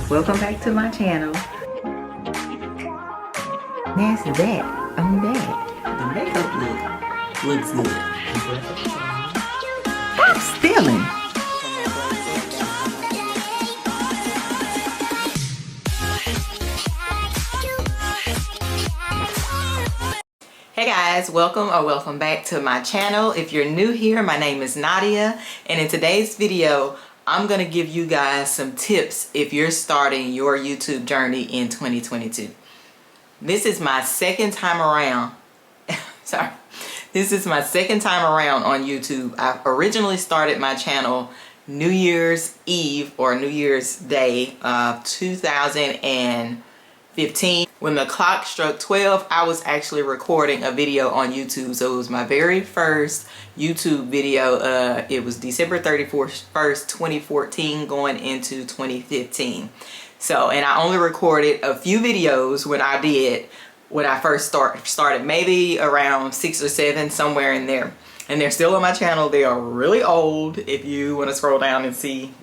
Welcome back to my channel. Nasty that on that. The makeup looks good. Stop stealing. Hey guys, welcome back to my channel. If you're new here, my name is Nadia, and in today's video I'm gonna give you guys some tips if you're starting your YouTube journey in 2022. This is my second time around this is my second time around on YouTube. I originally started my channel New Year's Eve or New Year's Day of 2015. When the clock struck 12, I was actually recording a video on YouTube. So it was my very first YouTube video. It was December 31st, 2014 going into 2015. So, and I only recorded a few videos when I first started, maybe around 6 or 7, somewhere in there. And they're still on my channel. They are really old if you want to scroll down and see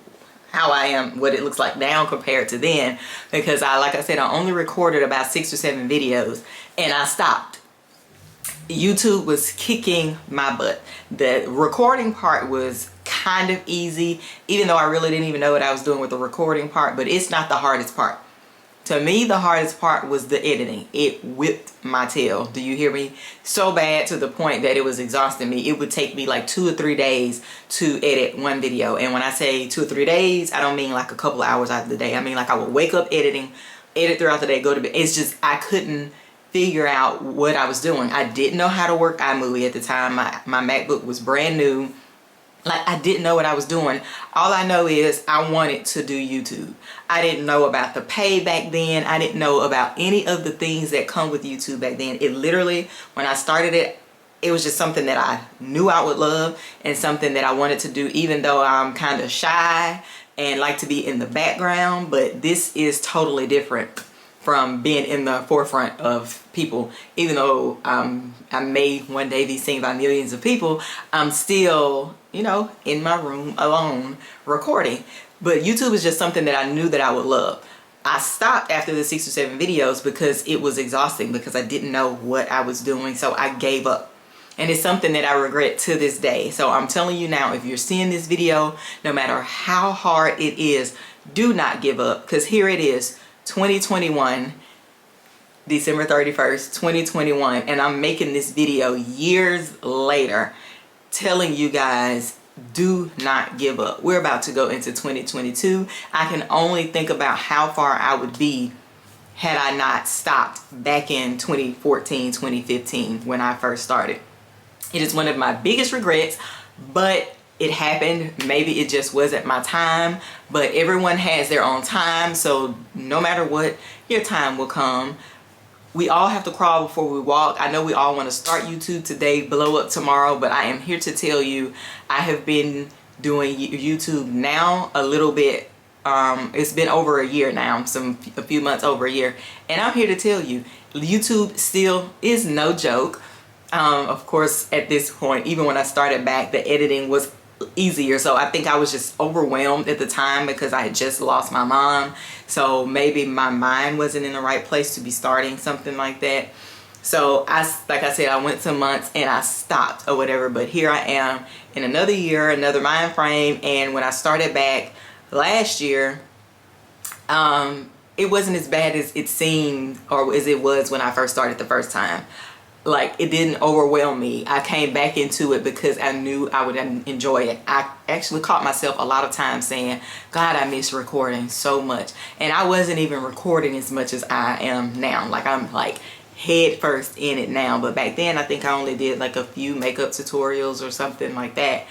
how I am, what it looks like now compared to then, because like I said, I only recorded about 6 or 7 videos and I stopped. YouTube was kicking my butt. The recording part was kind of easy, even though I really didn't even know what I was doing with the recording part, but it's not the hardest part. To me, the hardest part was the editing. It whipped my tail. Do you hear me? So bad to the point that it was exhausting me. It would take me like 2 or 3 days to edit one video. And when I say 2 or 3 days, I don't mean like a couple hours out of the day. I mean like I would wake up editing, edit throughout the day, go to bed. It's just I couldn't figure out what I was doing. I didn't know how to work iMovie at the time. My MacBook was brand new. Like, I didn't know what I was doing. All I know is I wanted to do YouTube. I didn't know about the pay back then. I didn't know about any of the things that come with YouTube back then. It literally, when I started it, it was just something that I knew I would love and something that I wanted to do, even though I'm kind of shy and like to be in the background. But this is totally different from being in the forefront of people. Even though I may one day be seen by millions of people, I'm still, you know, in my room alone recording. But YouTube is just something that I knew that I would love. I stopped after the 6 or 7 videos because it was exhausting, because I didn't know what I was doing, so I gave up. And it's something that I regret to this day. So I'm telling you now, if you're seeing this video, no matter how hard it is, do not give up, because here it is, 2021, December 31st, 2021, and I'm making this video years later telling you guys, do not give up. We're about to go into 2022. I can only think about how far I would be had I not stopped back in 2014, 2015 when I first started. It is one of my biggest regrets, but it happened. Maybe it just wasn't my time, but everyone has their own time. So no matter what, your time will come. We all have to crawl before we walk. I know we all want to start YouTube today, blow up tomorrow, but I am here to tell you, I have been doing YouTube now a little bit. It's been over a year now, a few months over a year. And I'm here to tell you, YouTube still is no joke. Of course, at this point, even when I started back, the editing was easier. So I think I was just overwhelmed at the time because I had just lost my mom. So maybe my mind wasn't in the right place to be starting something like that. So like I said, I went some months and I stopped or whatever, but here I am in another year, another mind frame. And when I started back last year, it wasn't as bad as it seemed or as it was when I first started the first time. Like, it didn't overwhelm me. I came back into it because I knew I would enjoy it. I actually caught myself a lot of times saying, God, I miss recording so much. And I wasn't even recording as much as I am now. Like, I'm like head first in it now. But back then, I think I only did like a few makeup tutorials or something like that.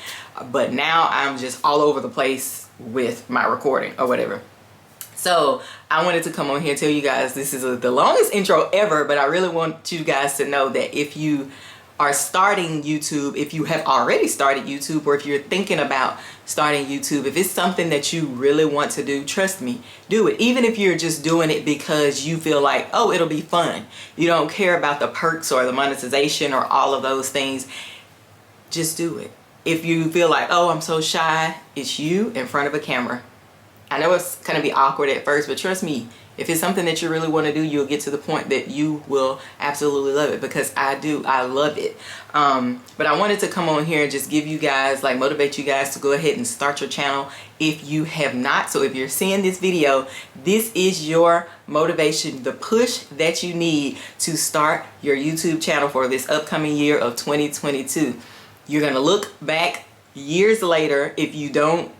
But now I'm just all over the place with my recording or whatever. So I wanted to come on here and tell you guys, this is the longest intro ever, but I really want you guys to know that if you are starting YouTube, if you have already started YouTube, or if you're thinking about starting YouTube, if it's something that you really want to do, trust me, do it. Even if you're just doing it because you feel like, oh, it'll be fun. You don't care about the perks or the monetization or all of those things. Just do it. If you feel like, oh, I'm so shy, it's you in front of a camera. I know it's going to be awkward at first, but trust me, if it's something that you really want to do, you'll get to the point that you will absolutely love it, because I do. I love it. But I wanted to come on here and just give you guys, like, motivate you guys to go ahead and start your channel if you have not. So if you're seeing this video, this is your motivation, the push that you need to start your YouTube channel for this upcoming year of 2022. You're going to look back years later, if you don't,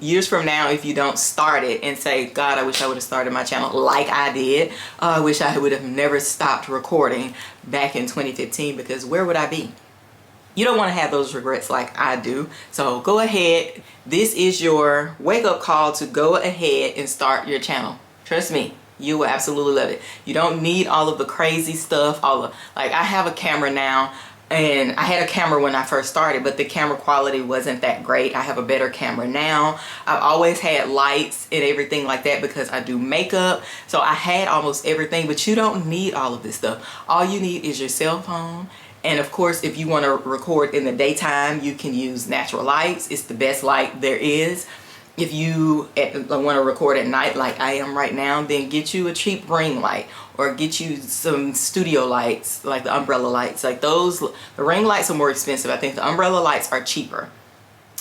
years from now, if you don't start it, and say, God, I wish I would have started my channel like I did. I wish I would have never stopped recording back in 2015, because where would I be? You don't want to have those regrets like I do. So go ahead. This is your wake-up call to go ahead and start your channel. Trust me, you will absolutely love it. You don't need all of the crazy stuff. Like, I have a camera now. And I had a camera when I first started, but the camera quality wasn't that great. I have a better camera now. I've always had lights and everything like that because I do makeup. So I had almost everything, but you don't need all of this stuff. All you need is your cell phone. And of course, if you want to record in the daytime, you can use natural lights. It's the best light there is. If you want to record at night like I am right now, then get you a cheap ring light, or get you some studio lights like the umbrella lights. Like those, the ring lights are more expensive. I think the umbrella lights are cheaper.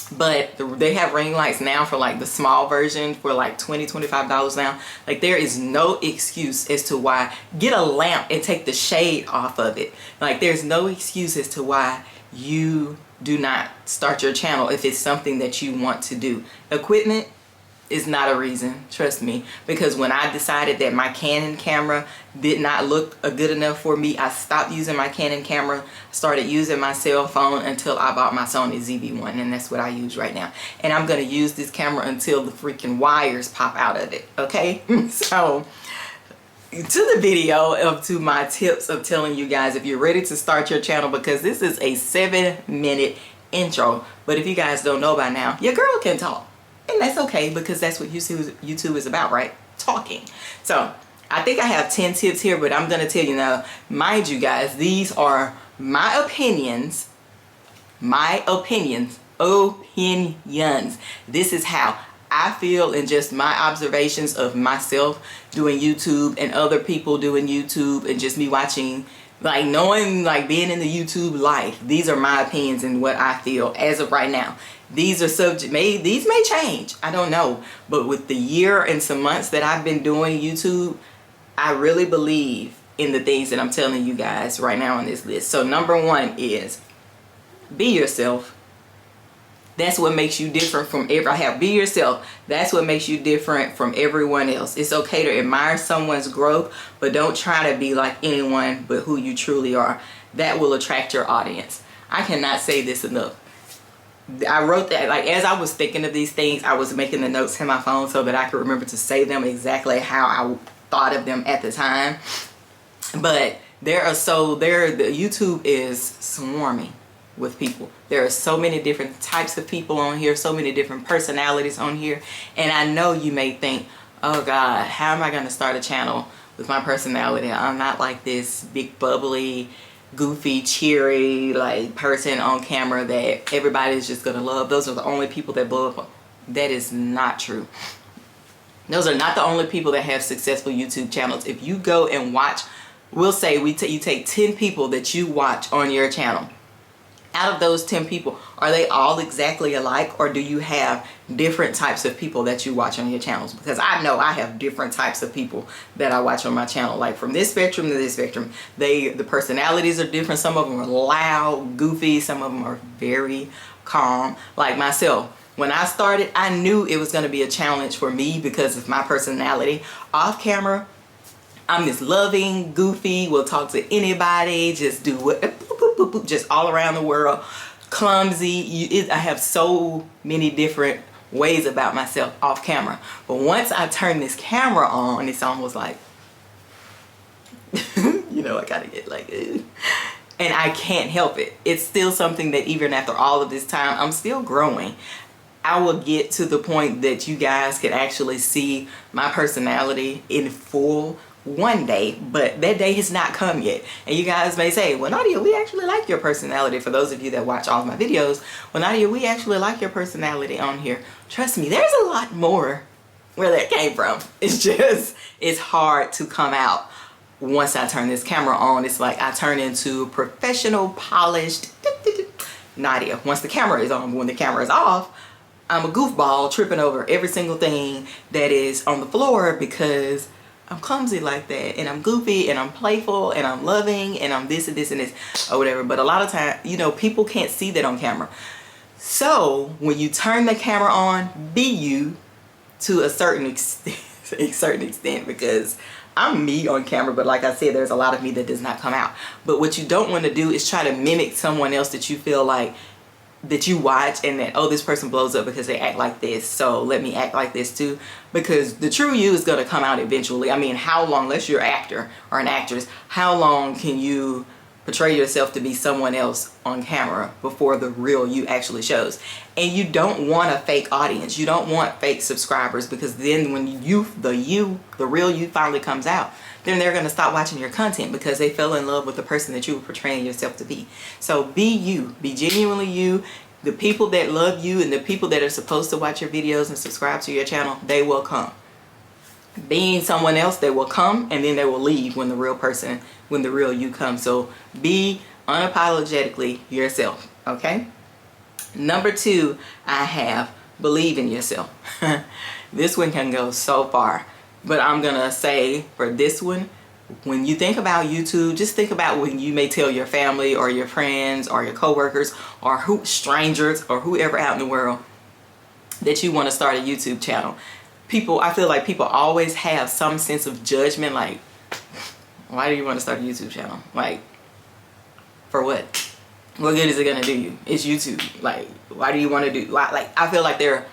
But they have ring lights now for like the small version for like $20–$25 now. Like, there is no excuse as to why. Get a lamp and take the shade off of it. Like, there's no excuse as to why you do not start your channel if it's something that you want to do. Equipment is not a reason, trust me, because when I decided that my Canon camera did not look good enough for me, I stopped using my Canon camera, started using my cell phone until I bought my Sony ZV-1, and that's what I use right now. And I'm going to use this camera until the freaking wires pop out of it, okay? So, to the video to my tips of telling you guys if you're ready to start your channel, because this is a 7-minute intro. But if you guys don't know by now, your girl can talk. And that's okay, because that's what YouTube is about, right? Talking. So I think I have 10 tips here, but I'm going to tell you now, mind you guys, these are my opinions. This is how I feel, and just my observations of myself doing YouTube and other people doing YouTube, and just me watching, like, knowing, like, being in the YouTube life. These are my opinions and what I feel as of right now. These are these may change, I don't know, but with the year and some months that I've been doing YouTube, I really believe in the things that I'm telling you guys right now on this list. So number 1 is be yourself. That's what makes you different from be yourself. That's what makes you different from everyone else. It's okay to admire someone's growth, but don't try to be like anyone but who you truly are. That will attract your audience. I cannot say this enough. I wrote that, like, as I was thinking of these things, I was making the notes in my phone so that I could remember to say them exactly how I thought of them at the time. But the YouTube is swarming with people. There are so many different types of people on here, so many different personalities on here. And I know you may think, oh God, how am I going to start a channel with my personality? I'm not like this big bubbly, goofy, cheery, like, person on camera that everybody's just gonna love. Those are the only people that blow up. That is not true. Those are not the only people that have successful YouTube channels. If you go and watch, we'll say you take 10 people that you watch on your channel. Out of those 10 people, are they all exactly alike, or do you have different types of people that you watch on your channels? Because I know I have different types of people that I watch on my channel, like from this spectrum to this spectrum. The personalities are different. Some of them are loud, goofy. Some of them are very calm, like myself. When I started, I knew it was going to be a challenge for me because of my personality. Off camera, I'm this loving, goofy, will talk to anybody, just do what, just all around the world, clumsy. I have so many different ways about myself off camera. But once I turn this camera on, it's almost like, you know, I gotta get like, and I can't help it. It's still something that even after all of this time, I'm still growing. I will get to the point that you guys can actually see my personality in full one day, but that day has not come yet. And you guys may say, well, Nadia, we actually like your personality. For those of you that watch all of my videos, well, Nadia, we actually like your personality on here. Trust me, there's a lot more where that came from. It's hard to come out. Once I turn this camera on, it's like I turn into professional, polished Nadia. Once the camera is on, when the camera is off, I'm a goofball tripping over every single thing that is on the floor because I'm clumsy like that, and I'm goofy, and I'm playful, and I'm loving, and I'm this and this and this or whatever. But a lot of times, you know, people can't see that on camera. So when you turn the camera on, be you to a certain extent, because I'm me on camera, but like I said, there's a lot of me that does not come out. But what you don't want to do is try to mimic someone else that you feel like that you watch, and that, oh, this person blows up because they act like this, so let me act like this too. Because the true you is going to come out eventually. I mean, how long, unless you're an actor or an actress, how long can you portray yourself to be someone else on camera before the real you actually shows? And you don't want a fake audience. You don't want fake subscribers, because then when the real you finally comes out, then they're going to stop watching your content because they fell in love with the person that you were portraying yourself to be. So be you. Be genuinely you. The people that love you and the people that are supposed to watch your videos and subscribe to your channel, they will come. Being someone else, they will come and then they will leave when the real you comes. So be unapologetically yourself, okay? Number 2, I have believe in yourself. This one can go so far. But I'm going to say for this one, when you think about YouTube, just think about when you may tell your family or your friends or your coworkers or strangers or whoever out in the world that you want to start a YouTube channel. I feel like people always have some sense of judgment, like, why do you want to start a YouTube channel? Like, for what? What good is it going to do you? It's YouTube. Like, why do you want to do, like, I feel like there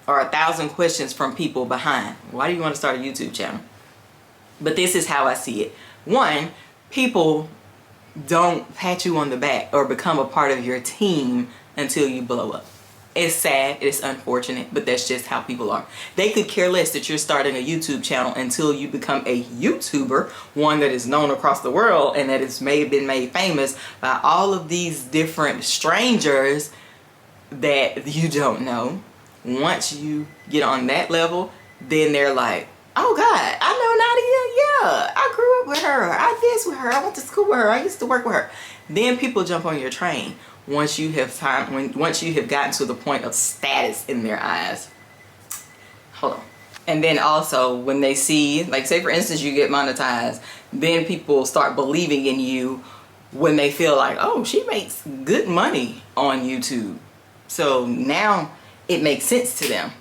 are 1,000 questions from people behind. Why do you want to start a YouTube channel? But this is how I see it. One, people don't pat you on the back or become a part of your team until you blow up. It's sad, it's unfortunate, but that's just how people are. They could care less that you're starting a YouTube channel until you become a YouTuber, one that is known across the world and that has been made famous by all of these different strangers that you don't know. Once you get on that level, then they're like, oh God, I know Nadia. Yeah, I grew up with her. I this with her. I went to school with her. I used to work with her. Then people jump on your train once you have gotten to the point of status in their eyes. Hold on. And then also when they see, like, say for instance you get monetized, then people start believing in you when they feel like, oh, she makes good money on YouTube. So now it makes sense to them.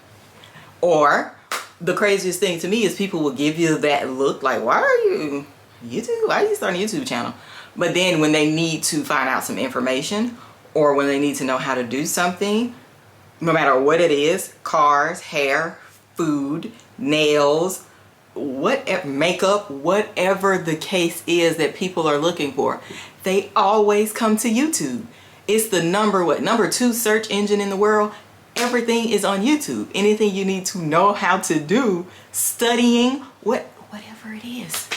Or the craziest thing to me is people will give you that look like, why are you YouTube? Why are you starting a YouTube channel? But then when they need to find out some information or when they need to know how to do something, no matter what it is, cars, hair, food, nails, whatever, makeup, whatever the case is that people are looking for, they always come to YouTube. It's the number 2 search engine in the world. Everything is on YouTube. Anything you need to know how to do, studying, whatever it is.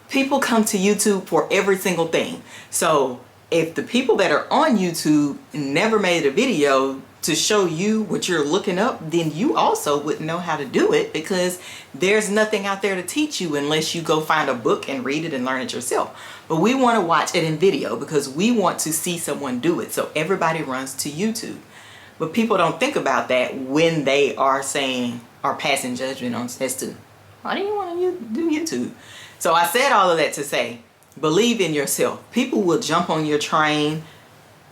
People come to YouTube for every single thing. So if the people that are on YouTube never made a video to show you what you're looking up, then you also wouldn't know how to do it, because there's nothing out there to teach you unless you go find a book and read it and learn it yourself. But we want to watch it in video because we want to see someone do it. So everybody runs to YouTube. But people don't think about that when they are passing judgment on as to, why do you want to do YouTube? So I said all of that to say, believe in yourself. People will jump on your train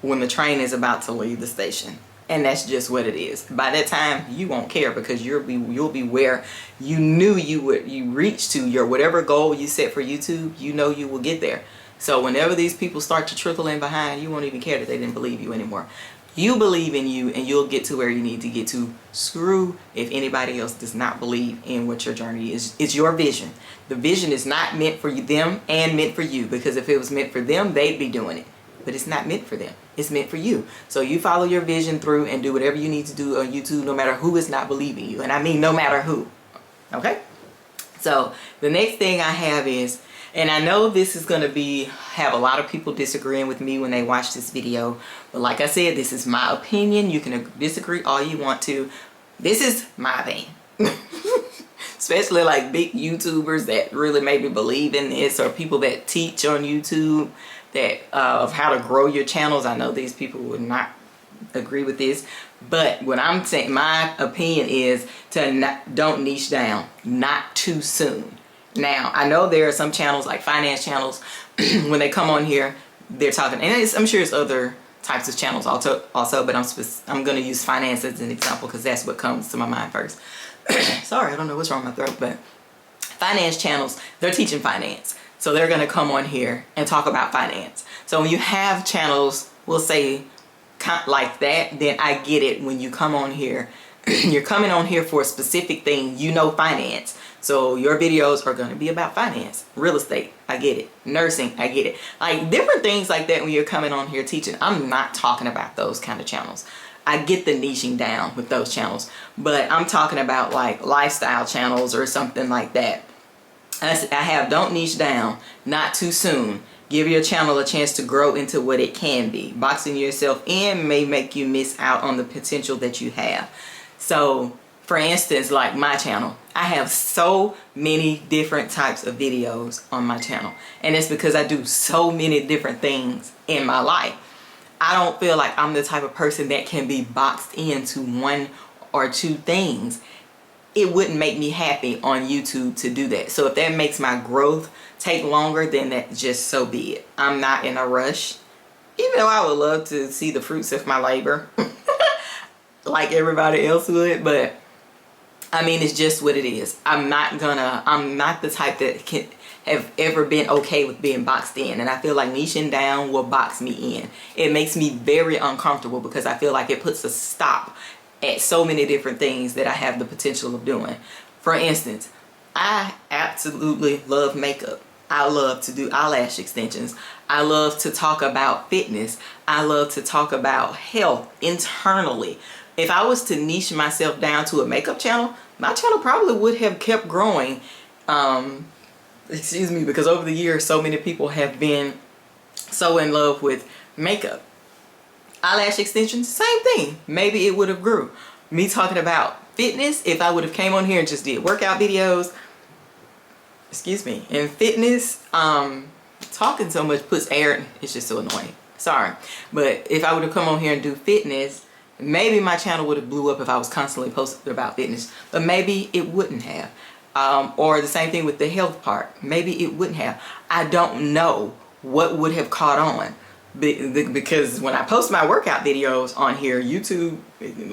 when the train is about to leave the station. And that's just what it is. By that time, you won't care, because you'll be where you knew you reach to your whatever goal you set for YouTube. You know you will get there. So whenever these people start to trickle in behind, you won't even care that they didn't believe you anymore. You believe in you and you'll get to where you need to get to. Screw if anybody else does not believe in what your journey is. It's your vision. The vision is not meant for them and meant for you, because if it was meant for them, they'd be doing it. But it's not meant for them. It's meant for you. So you follow your vision through and do whatever you need to do on YouTube, no matter who is not believing you. And I mean no matter who. Okay? So the next thing I have is, and I know this is going to have a lot of people disagreeing with me when they watch this video. But like I said, this is my opinion. You can disagree all you want to. This is my opinion. especially like big YouTubers that really maybe believe in this, or people that teach on YouTube that of how to grow your channels. I know these people would not agree with this, but what I'm saying, my opinion is to don't niche down, not too soon. Now, I know there are some channels like finance channels when they come on here, they're talking, and I'm sure it's other types of channels also, but I'm going to use finance as an example because that's what comes to my mind first. Sorry, I don't know what's wrong with my throat, but finance channels, they're teaching finance. So they're going to come on here and talk about finance. So when you have channels, we'll say like that, then I get it. When you come on here, you're coming on here for a specific thing, you know, finance. So your videos are going to be about finance, real estate, I get it, nursing, I get it. Like different things like that when you're coming on here teaching. I'm not talking about those kind of channels. I get the niching down with those channels, but I'm talking about like lifestyle channels or something like that. I have don't niche down, not too soon. Give your channel a chance to grow into what it can be. Boxing yourself in may make you miss out on the potential that you have. So for instance, like my channel, I have so many different types of videos on my channel. And it's because I do so many different things in my life. I don't feel like I'm the type of person that can be boxed into one or two things. It wouldn't make me happy on YouTube to do that. So if that makes my growth take longer, then that just so be it. I'm not in a rush. Even though I would love to see the fruits of my labor like everybody else would, but I mean, it's just what it is. I'm not the type that can have ever been okay with being boxed in, and I feel like niching down will box me in. It makes me very uncomfortable because I feel like it puts a stop at so many different things that I have the potential of doing. For instance, I absolutely love makeup. I love to do eyelash extensions. I love to talk about fitness. I love to talk about health internally. If I was to niche myself down to a makeup channel, my channel probably would have kept growing. Excuse me, because over the years, so many people have been so in love with makeup. Eyelash extensions, same thing. Maybe it would have grew. Me talking about fitness, if I would have came on here and just did workout videos, excuse me, and fitness, talking so much puts air, it's just so annoying. Sorry. But if I would have come on here and do fitness, maybe my channel would have blew up if I was constantly posting about fitness, but maybe it wouldn't have. Or the same thing with the health part. Maybe it wouldn't have. I don't know what would have caught on. Because when I post my workout videos on here, YouTube,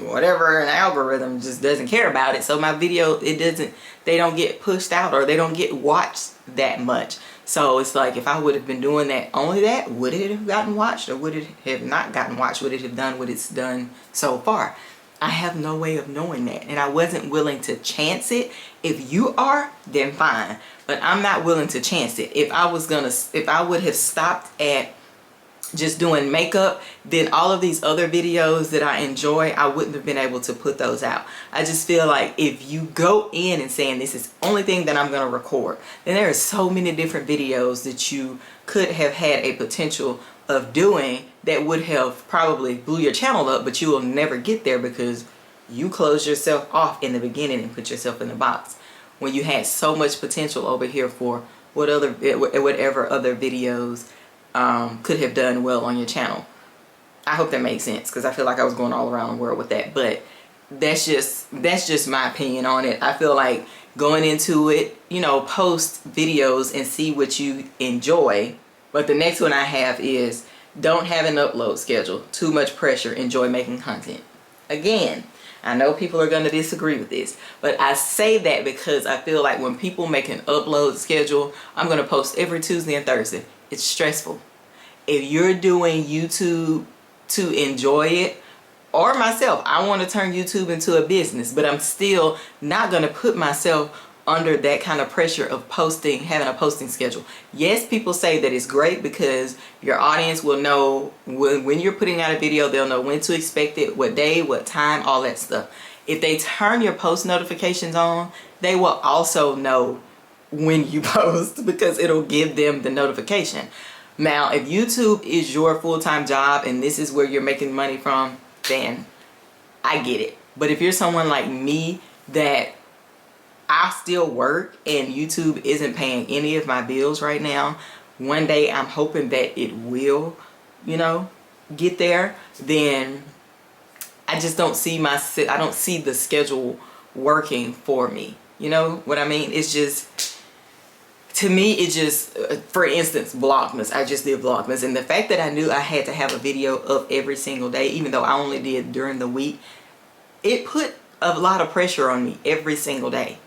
whatever, an algorithm just doesn't care about it. So my video, they don't get pushed out, or they don't get watched that much. So it's like, if I would have been doing that, only that, would it have gotten watched, or would it have not gotten watched? Would it have done what it's done so far? I have no way of knowing that, and I wasn't willing to chance it. If you are, then fine, but I'm not willing to chance it. If I would have stopped at just doing makeup, then all of these other videos that I enjoy, I wouldn't have been able to put those out. I just feel like if you go in and saying this is the only thing that I'm going to record, then there are so many different videos that you could have had a potential of doing that would have probably blew your channel up, but you will never get there because you closed yourself off in the beginning and put yourself in the box when you had so much potential over here for whatever other videos could have done well on your channel. I hope that makes sense, because I feel like I was going all around the world with that, but that's just my opinion on it. I feel like going into it, you know, post videos and see what you enjoy. But the next one I have is don't have an upload schedule. Too much pressure. Enjoy making content. Again, I know people are going to disagree with this, but I say that because I feel like when people make an upload schedule, I'm going to post every Tuesday and Thursday. It's stressful. If you're doing YouTube to enjoy it, or myself, I want to turn YouTube into a business, but I'm still not going to put myself under that kind of pressure of having a posting schedule. Yes, people say that it's great because your audience will know when you're putting out a video, they'll know when to expect it, what day, what time, all that stuff. If they turn your post notifications on, they will also know when you post because it'll give them the notification. Now, if YouTube is your full-time job and this is where you're making money from, then I get it. But if you're someone like me that I still work and YouTube isn't paying any of my bills right now, one day I'm hoping that it will, you know, get there, then I just don't see I don't see the schedule working for me. You know what I mean? It's just, to me, it just, for instance, Vlogmas. I just did Vlogmas, and the fact that I knew I had to have a video up every single day, even though I only did during the week, it put a lot of pressure on me every single day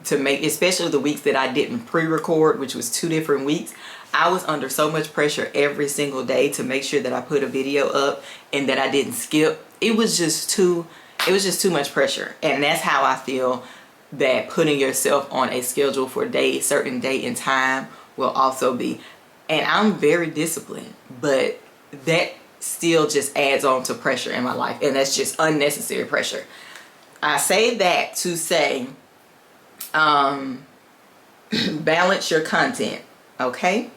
to make, especially the weeks that I didn't pre-record, which was 2 different weeks. I was under so much pressure every single day to make sure that I put a video up and that I didn't skip. It was just too much pressure, and that's how I feel that putting yourself on a schedule for a certain date and time will also be. And I'm very disciplined, but that still just adds on to pressure in my life, and that's just unnecessary pressure. I say that to say, balance your content, okay?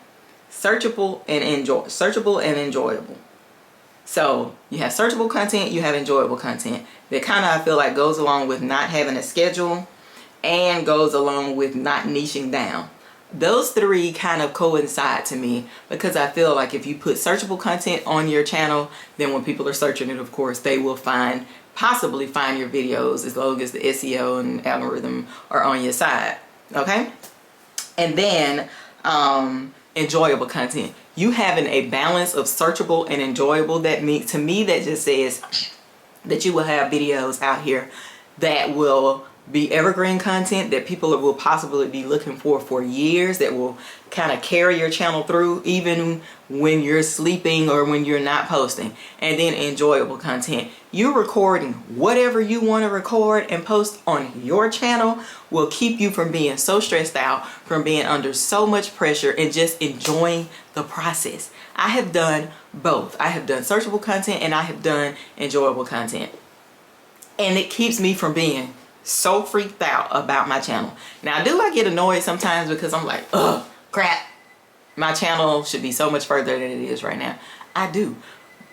Searchable and enjoyable. So you have searchable content, you have enjoyable content. That kind of, I feel like, goes along with not having a schedule and goes along with not niching down. Those 3 kind of coincide to me, because I feel like if you put searchable content on your channel, then when people are searching it, of course, they will possibly find your videos, as long as the SEO and algorithm are on your side, okay? And then enjoyable content. You having a balance of searchable and enjoyable, to me that just says that you will have videos out here that will be evergreen content that people will possibly be looking for years, that will kind of carry your channel through even when you're sleeping or when you're not posting. And then enjoyable content. You recording whatever you want to record and post on your channel will keep you from being so stressed out, from being under so much pressure, and just enjoying the process. I have done both. I have done searchable content and I have done enjoyable content. And it keeps me from being so freaked out about my channel. Now, do I get annoyed sometimes because I'm like, ugh, crap, my channel should be so much further than it is right now? I do.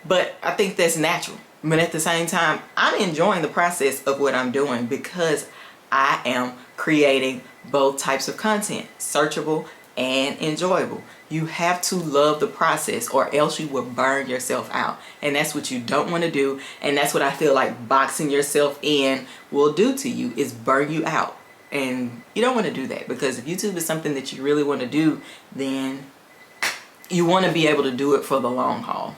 But I think that's natural. But at the same time, I'm enjoying the process of what I'm doing, because I am creating both types of content, searchable and enjoyable. You have to love the process, or else you will burn yourself out. And that's what you don't want to do. And that's what I feel like boxing yourself in will do to you, is burn you out. And you don't want to do that, because if YouTube is something that you really want to do, then you want to be able to do it for the long haul.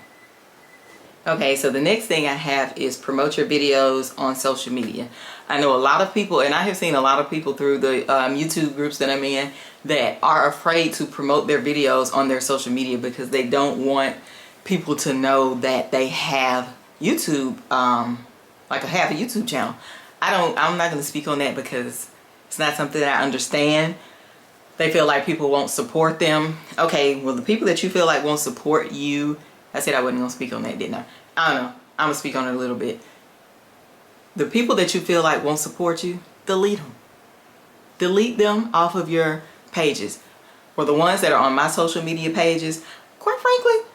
Okay, so the next thing I have is promote your videos on social media. I know a lot of people, and I have seen a lot of people through the YouTube groups that I'm in, that are afraid to promote their videos on their social media because they don't want people to know that they have YouTube, like have a YouTube channel. I'm not going to speak on that because it's not something that I understand. They feel like people won't support them. Okay, well, the people that you feel like won't support you, I said I wasn't going to speak on that, didn't I? I don't know. I'm going to speak on it a little bit. The people that you feel like won't support you, delete them. Delete them off of your pages. For the ones that are on my social media pages, quite frankly,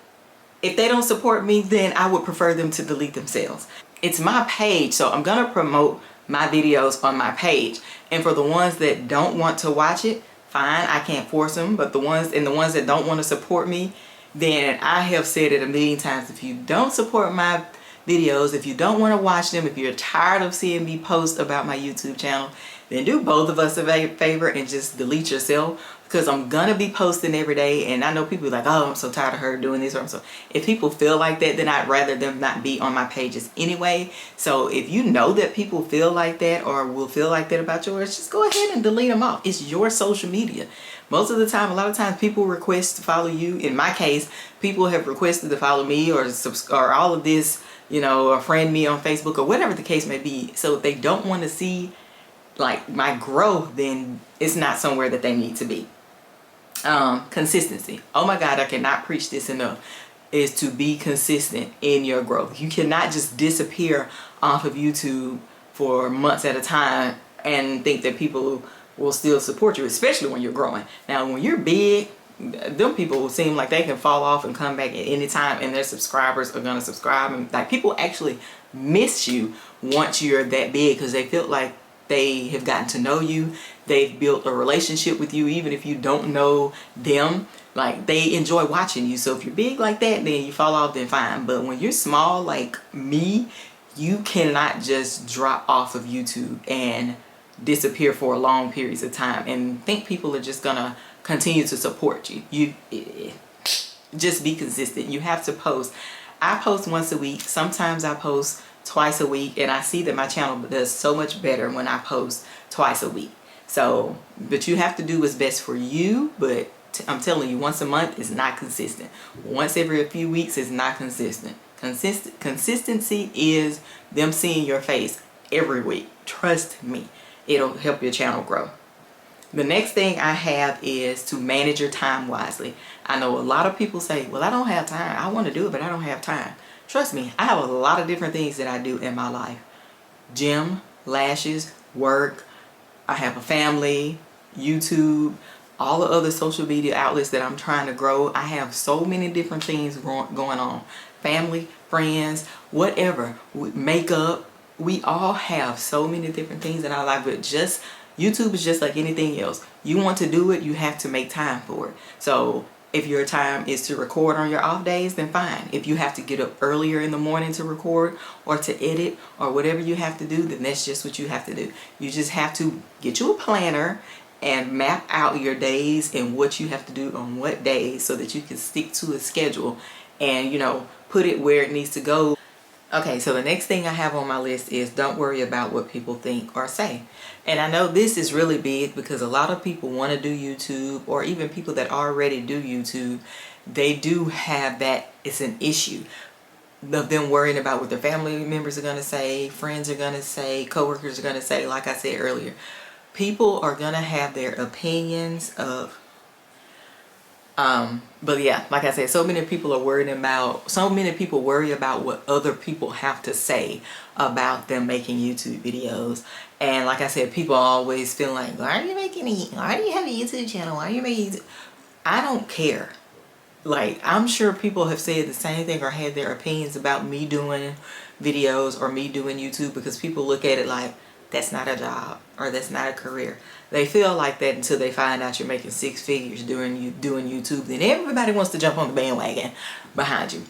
if they don't support me, then I would prefer them to delete themselves. It's my page, so I'm going to promote my videos on my page. And for the ones that don't want to watch it, fine, I can't force them. But the ones that don't want to support me, then I have said it a million times, if you don't support my videos, if you don't want to watch them, if you're tired of seeing me post about my YouTube channel, then do both of us a favor and just delete yourself. Because I'm gonna be posting every day, and I know people are like, oh, I'm so tired of her doing this, or so. If people feel like that, then I'd rather them not be on my pages anyway. So if you know that people feel like that or will feel like that about yours, just go ahead and delete them off. It's your social media. Most of the time, a lot of times people request to follow you. In my case, people have requested to follow me or all of this, you know, or friend me on Facebook or whatever the case may be. So if they don't want to see like my growth, then it's not somewhere that they need to be. Consistency. Oh my God, I cannot preach this enough. Is to be consistent in your growth. You cannot just disappear off of YouTube for months at a time and think that people will still support you, especially when you're growing. Now, when you're big, them people will seem like they can fall off and come back at any time, and their subscribers are gonna subscribe, and like people actually miss you once you're that big because they feel like they have gotten to know you. They've built a relationship with you, even if you don't know them. Like, they enjoy watching you. So if you're big like that, then you fall off, then fine. But when you're small like me, you cannot just drop off of YouTube and disappear for long periods of time and think people are just gonna continue to support you. Just be consistent. You have to post. I post once a week. Sometimes I post twice a week, and I see that my channel does so much better when I post twice a week. So, but you have to do what's best for you. But I'm telling you, once a month is not consistent. Once every few weeks is not consistent. Consistency is them seeing your face every week. Trust me, it'll help your channel grow. The next thing I have is to manage your time wisely. I know a lot of people say, well, I don't have time. I want to do it, but I don't have time. Trust me, I have a lot of different things that I do in my life. Gym, lashes, work. I have a family, YouTube, all the other social media outlets that I'm trying to grow. I have so many different things going on. Family, friends, whatever, makeup. We all have so many different things in our life, but just YouTube is just like anything else. You want to do it, you have to make time for it. So if your time is to record on your off days, then fine. If you have to get up earlier in the morning to record or to edit or whatever you have to do, then that's just what you have to do. You just have to get you a planner and map out your days and what you have to do on what days so that you can stick to a schedule and, you know, put it where it needs to go. Okay, so the next thing I have on my list is don't worry about what people think or say. And I know this is really big because a lot of people want to do YouTube, or even people that already do YouTube, they do have that, it's an issue of them worrying about what their family members are going to say, friends are going to say, coworkers are going to say. Like I said earlier, people are going to have their opinions of but yeah, like I said, so many people worry about what other people have to say about them making YouTube videos. And like I said, people always feel like, why do you have a YouTube channel? Why are you making YouTube? I don't care. Like, I'm sure people have said the same thing or had their opinions about me doing videos or me doing YouTube, because people look at it like, that's not a job or that's not a career. They feel like that until they find out you're making 6 figures doing YouTube. Then everybody wants to jump on the bandwagon behind you.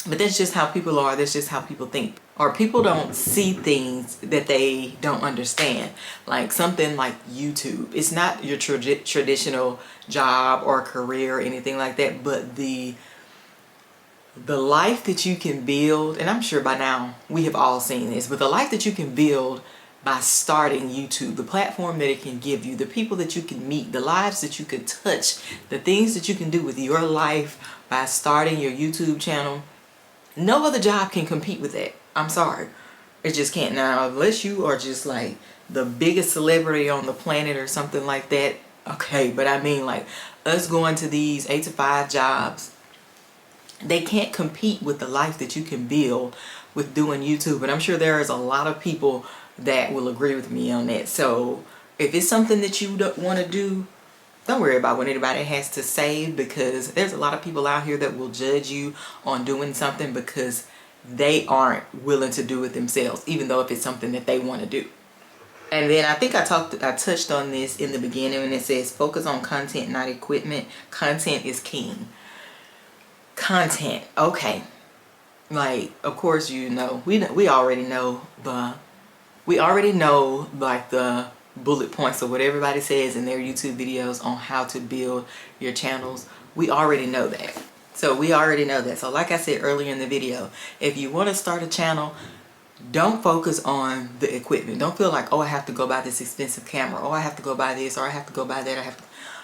But that's just how people are. That's just how people think. Or people don't see things that they don't understand. Like something like YouTube. It's not your traditional job or career or anything like that. But the life that you can build, and I'm sure by now we have all seen this, but the life that you can build by starting YouTube, the platform that it can give you, the people that you can meet, the lives that you can touch, the things that you can do with your life by starting your YouTube channel, no other job can compete with that. I'm sorry. It just can't. Now, unless you are just like the biggest celebrity on the planet or something like that, okay. But I mean, like, us going to these 8 to 5 jobs, they can't compete with the life that you can build with doing YouTube. And I'm sure there is a lot of people that will agree with me on that. So if it's something that you don't want to do, don't worry about what anybody has to say, because there's a lot of people out here that will judge you on doing something because they aren't willing to do it themselves, even though if it's something that they want to do. And then I think I touched on this in the beginning when it says focus on content, not equipment. Content is king. Content, okay. Like, of course, you know, we already know like the bullet points of what everybody says in their YouTube videos on how to build your channels. We already know that. So like I said earlier in the video, if you want to start a channel, don't focus on the equipment. Don't feel like, oh, I have to go buy this expensive camera, or I have to go buy this, or I have to go buy that.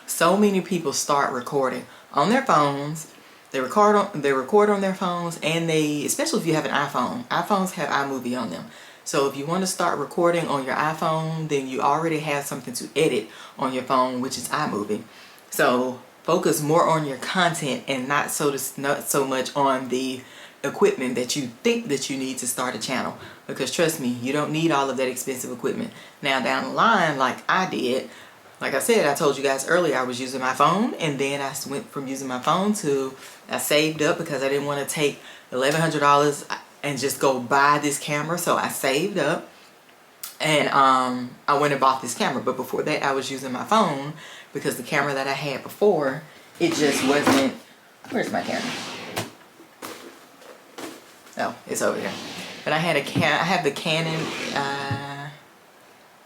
So many people start recording on their phones. They record on their phones, and especially if you have an iPhone. iPhones have iMovie on them. So if you want to start recording on your iPhone, then you already have something to edit on your phone, which is iMovie. So focus more on your content and not so much on the equipment that you think that you need to start a channel. Because trust me, you don't need all of that expensive equipment. Now down the line, like I did, like I said, I told you guys earlier, I was using my phone, and then I went from using my phone to I saved up because I didn't want to take $1,100 and just go buy this camera. So I saved up, And I went and bought this camera, but before that I was using my phone because the camera that I had before, it just wasn't, where's my camera? Oh, it's over there. But I had I have the Canon, I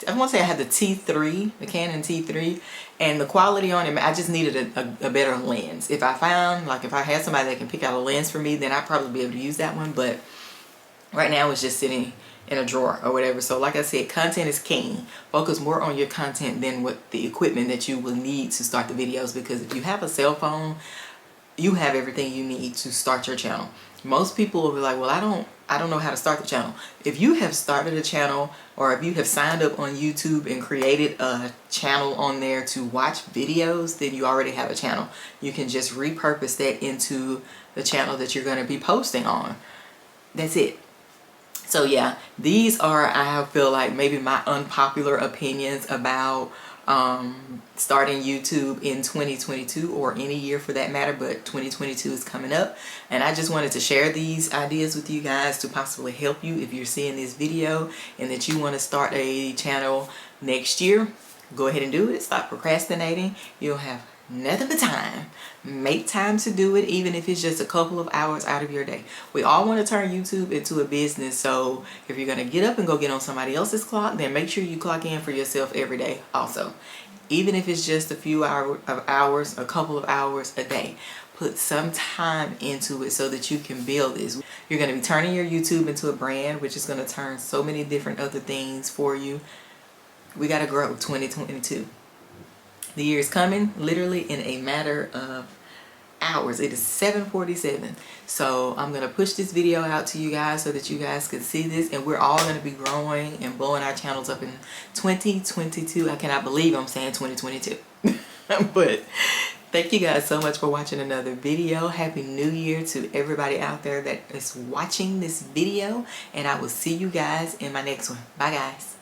want to say I had the T3, the Canon T3, and the quality on it, I just needed a better lens. If I found, like if I had somebody that can pick out a lens for me, then I'd probably be able to use that one, but right now it's just sitting in a drawer or whatever. So like I said, content is king. Focus more on your content than what the equipment that you will need to start the videos, because if you have a cell phone, you have everything you need to start your channel. Most people will be like, well, I don't know how to start the channel. If you have started a channel, or if you have signed up on YouTube and created a channel on there to watch videos, then you already have a channel. You can just repurpose that into the channel that you're going to be posting on. That's it. So yeah, these are, I feel like, maybe my unpopular opinions about starting YouTube in 2022, or any year for that matter, but 2022 is coming up, and I just wanted to share these ideas with you guys to possibly help you if you're seeing this video and that you want to start a channel next year. Go ahead and do it. Stop procrastinating. You'll have nothing but time. Make time to do it, even if it's just a couple of hours out of your day. We all want to turn YouTube into a business, so if you're going to get up and go get on somebody else's clock, then make sure you clock in for yourself every day also. Even if it's just a few hours, a couple of hours a day. Put some time into it so that you can build this. You're going to be turning your YouTube into a brand, which is going to turn so many different other things for you. We got to grow 2022. The year is coming literally in a matter of hours. It is 7:47. So I'm going to push this video out to you guys so that you guys can see this, and we're all going to be growing and blowing our channels up in 2022. I cannot believe I'm saying 2022. But thank you guys so much for watching another video. Happy New Year to everybody out there that is watching this video, and I will see you guys in my next one. Bye guys.